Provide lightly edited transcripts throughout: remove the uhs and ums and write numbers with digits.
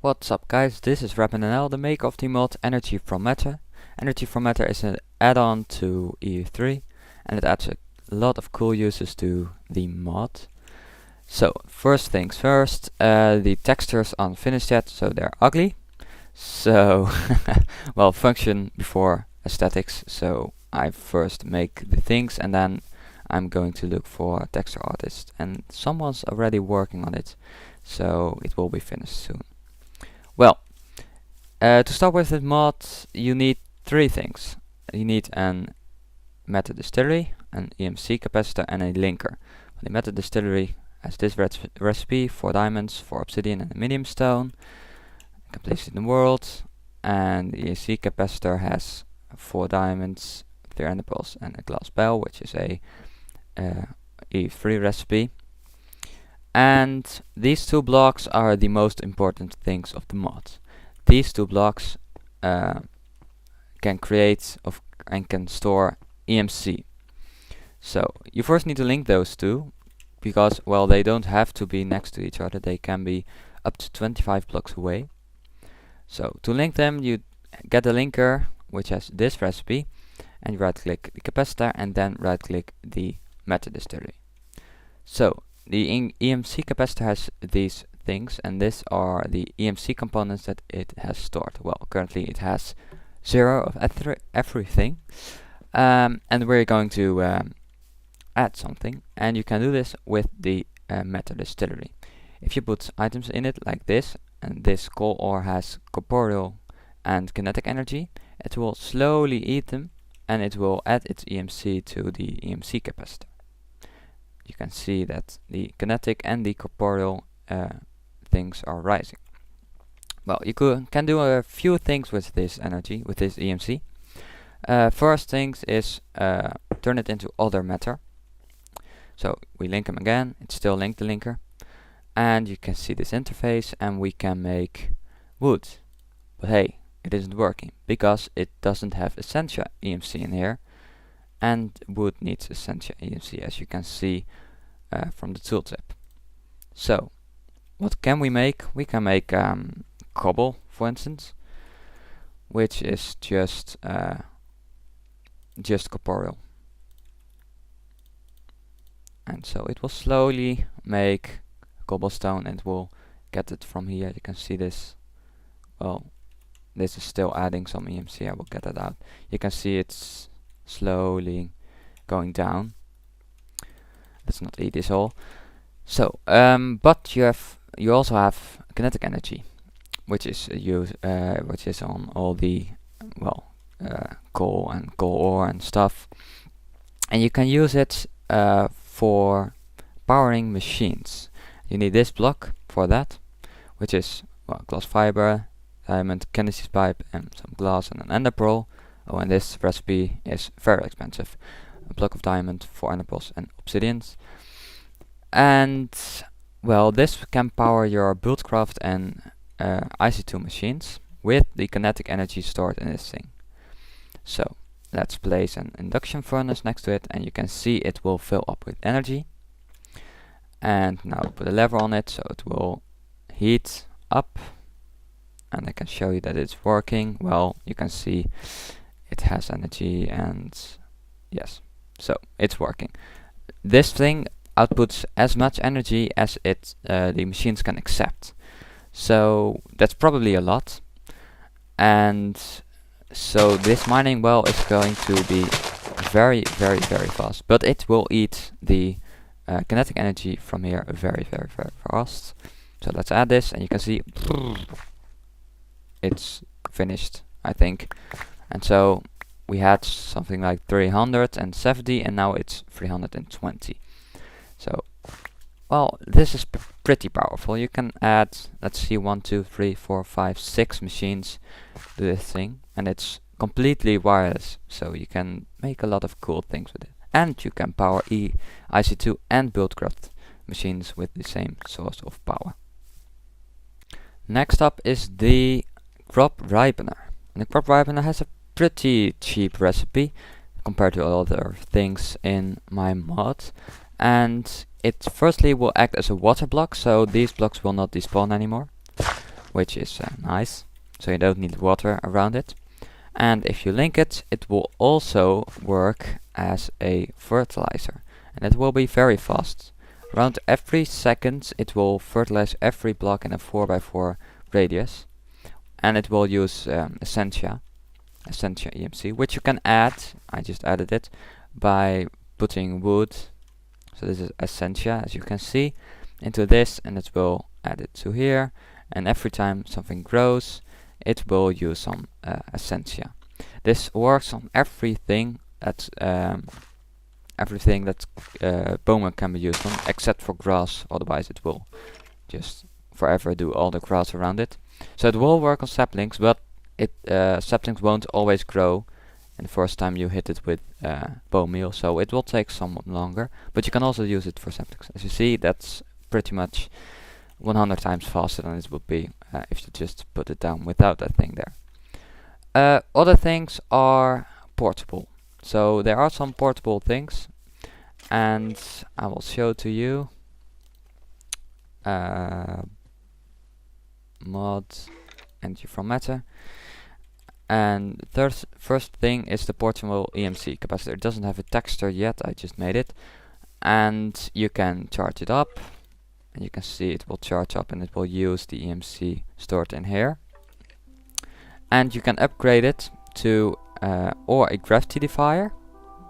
What's up guys, this is RedmenNL, the maker of the mod Energy from Matter. Energy from Matter is an add-on to EU3 and it adds a lot of cool uses to the mod. So first things first, the textures aren't finished yet, so they're ugly. So, well, function before aesthetics, so I first make the things and then I'm going to look for a texture artist, and someone's already working on it, so it will be finished soon. Well, to start with the mod, you need three things. You need an meta distillery, an EMC capacitor, and a linker. The meta distillery has this recipe: 4 diamonds, 4 obsidian, and a medium stone. You can place it in the world. And the EMC capacitor has 4 diamonds, 3 ender pearls, and a glass bell, which is a E3 recipe. And these two blocks are the most important things of the mod. These two blocks can create and can store EMC. So you first need to link those two, because, well, they don't have to be next to each other, they can be up to 25 blocks away. So to link them, you get a linker which has this recipe, and you right click the capacitor and then right click the meta distillery. So the EMC capacitor has these things, and these are the EMC components that it has stored. Well, currently it has 0 of everything, and we're going to add something, and you can do this with the meta distillery. If you put items in it like this, and this coal ore has corporeal and kinetic energy, it will slowly eat them, and it will add its EMC to the EMC capacitor. You can see that the kinetic and the corporeal things are rising. Well, you can do a few things with this energy, with this EMC. First things is turn it into other matter. So we link them again, it's still linked the linker. And you can see this interface, and we can make wood. But hey, it isn't working, because it doesn't have Essentia EMC in here. And wood needs Essentia EMC, as you can see from the tooltip. So, what can we make? We can make cobble, for instance, which is just corporeal. And so it will slowly make cobblestone, and will get it from here. You can see this. Well, this is still adding some EMC. I will get that out. You can see it's slowly going down. Let's not eat this all. So, but you also have kinetic energy, which is which is on all the coal and coal ore and stuff, and you can use it for powering machines. You need this block for that, which is glass fiber, diamond, kinesis pipe, and some glass and an ender pearl. Oh, and this recipe is very expensive. A block of diamond, 4 ender pearls, and obsidians. And, well, this can power your buildcraft and IC2 machines with the kinetic energy stored in this thing. So let's place an induction furnace next to it, and you can see it will fill up with energy. And now put a lever on it, so it will heat up. And I can show you that it's working. Well, you can see it has energy, and yes, so it's working. This thing outputs as much energy as the machines can accept. So that's probably a lot. And so this mining well is going to be very, very, very fast. But it will eat the kinetic energy from here very, very, very fast. So let's add this, and you can see it's finished, I think. And so we had something like 370, and now it's 320. So, well, this is pretty powerful. You can add, let's see, 1, 2, 3, 4, 5, 6 machines to this thing, and it's completely wireless, so you can make a lot of cool things with it. And you can power IC2 and Buildcraft machines with the same source of power. Next up is the crop ripener. And the crop ripener has a pretty cheap recipe compared to other things in my mod. And it firstly will act as a water block, so these blocks will not despawn anymore. which is nice, so you don't need water around it. And if you link it, it will also work as a fertilizer, and it will be very fast. Around every second it will fertilize every block in a 4x4 radius, and it will use Essentia EMC, which you can add. I just added it by putting wood, so this is Essentia, as you can see, into this, and it will add it to here, and every time something grows it will use some Essentia. This works on everything that bowman can be used on, except for grass, otherwise it will just forever do all the grass around it. So it will work on saplings, but saplings won't always grow and the first time you hit it with bone meal, so it will take somewhat longer, but you can also use it for saplings. As you see, that's pretty much 100 times faster than it would be if you just put it down without that thing there. Other things are portable. So there are some portable things, and I will show to you. Mod energy from matter. And first thing is the portable EMC capacitor. It doesn't have a texture yet, I just made it. And you can charge it up, and you can see it will charge up and it will use the EMC stored in here. And you can upgrade it to or a gravity defier,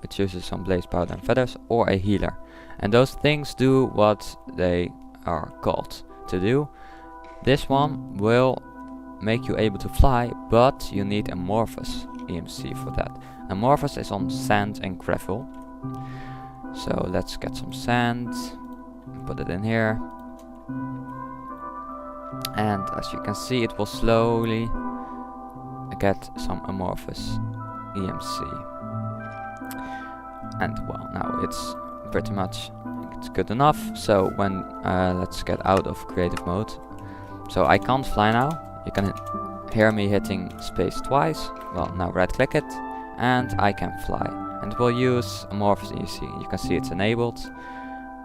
which uses some blaze powder and feathers, or a healer. And those things do what they are called to do. This one will make you able to fly, but you need amorphous EMC for that. Amorphous is on sand and gravel. So let's get some sand, put it in here, and as you can see it will slowly get some amorphous EMC. And well, now it's pretty much, it's good enough. So when let's get out of creative mode. So I can't fly now. You can hear me hitting space twice. Well, now right click it and I can fly, and it will use amorphous EMC. You can see it's enabled,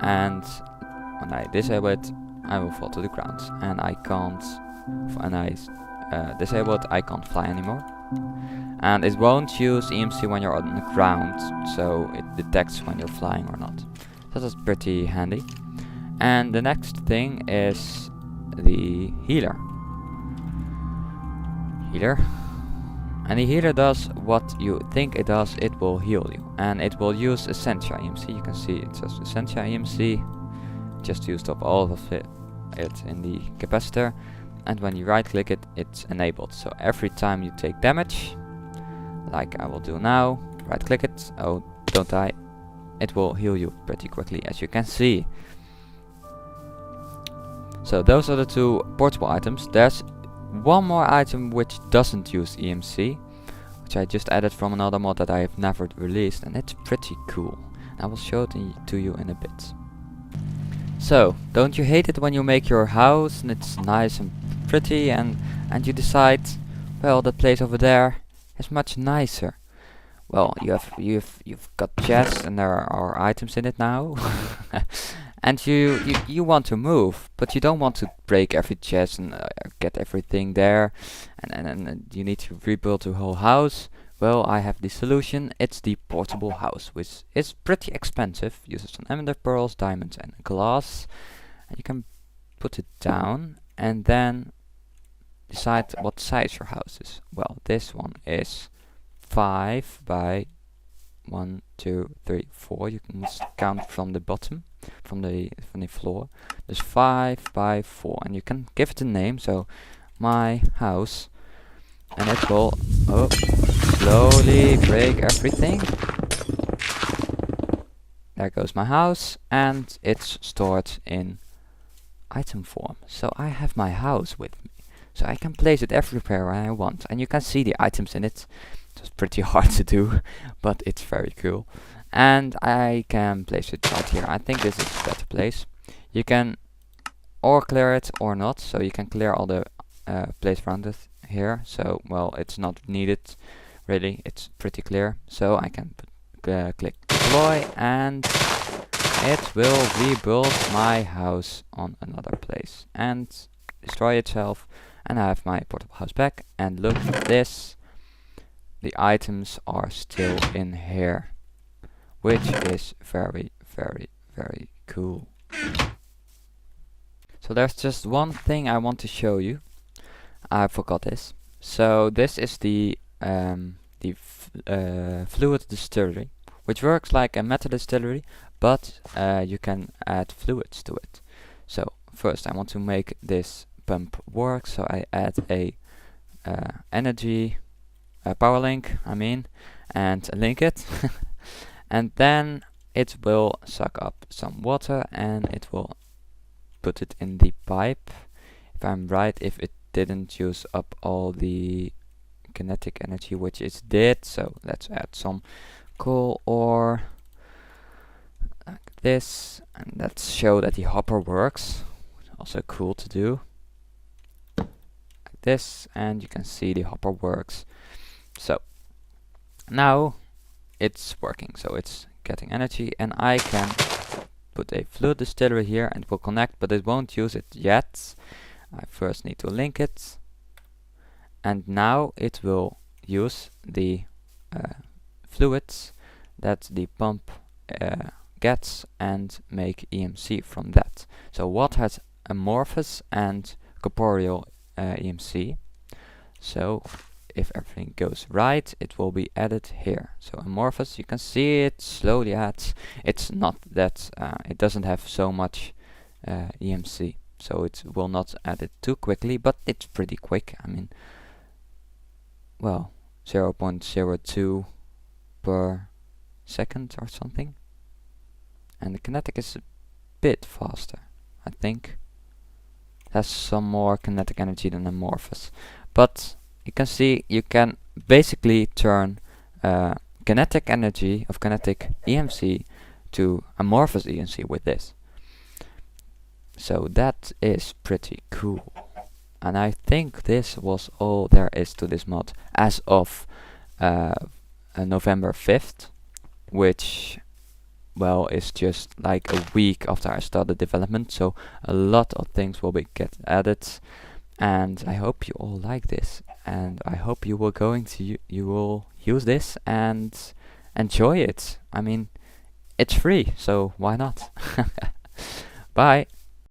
and when I disable it I will fall to the ground, and I can't, when I disable it I can't fly anymore. And it won't use EMC when you're on the ground, so it detects when you're flying or not. So that's pretty handy. And the next thing is the healer. And the healer does what you think it does. It will heal you, and it will use Essentia EMC. You can see it says Essentia EMC. Just used up all of it in the capacitor, and when you right click it, it's enabled. So every time you take damage, like I will do now, right click it, oh don't die, it will heal you pretty quickly, as you can see. So those are the two portable items. There's one more item which doesn't use EMC, which I just added from another mod that I have never released, and it's pretty cool. I will show it to you in a bit. So, don't you hate it when you make your house and it's nice and pretty, and you decide, well, that place over there is much nicer. Well, you've got chests and there are items in it now. And you want to move, but you don't want to break every chest and get everything there, and you need to rebuild the whole house. Well, I have the solution. It's the portable house, which is pretty expensive. Uses some ender pearls, diamonds, and glass. And you can put it down and then decide what size your house is. Well, this one is 5 by 1, 2, 3, 4. You can count from the bottom, from the floor. There's 5 by 4, and you can give it a name. So my house, and it will slowly break everything. There goes my house, and it's stored in item form. So I have my house with me, so I can place it everywhere I want, and you can see the items in it. It's pretty hard to do, but it's very cool. And I can place it right here. I think this is a better place. You can or clear it or not, so you can clear all the place around it here. So, well, it's not needed really, it's pretty clear. So I can click deploy, and it will rebuild my house on another place and destroy itself, And I have my portable house back, and look at this. The items are still in here, which is very, very, very cool. So there's just one thing I want to show you. I forgot this. So this is the fluid distillery, which works like a metal distillery, but you can add fluids to it. So first I want to make this pump work, so I add a energy power link, and link it. And then it will suck up some water and it will put it in the pipe. If I'm right, if it didn't use up all the kinetic energy, which it did, so let's add some coal ore like this, and let's show that the hopper works. Also cool to do. Like this, and you can see the hopper works. So now it's working, so it's getting energy, and I can put a fluid distillery here and it will connect, but it won't use it yet. I first need to link it, and now it will use the fluids that the pump gets and make EMC from that. So water has amorphous and corporeal EMC. So if everything goes right, it will be added here. So amorphous, you can see it slowly adds. It's not that, it doesn't have so much EMC, so it will not add it too quickly, but it's pretty quick. Well, 0.02 per second or something. And the kinetic is a bit faster, I think. It has some more kinetic energy than amorphous. But you can see you can basically turn kinetic energy of kinetic EMC to amorphous EMC with this. So that is pretty cool. And I think this was all there is to this mod as of November 5th, which, well, is just like a week after I started development, so a lot of things will be get added. And I hope you all like this, and I hope you will you will use this and enjoy it. It's free, so why not? Bye.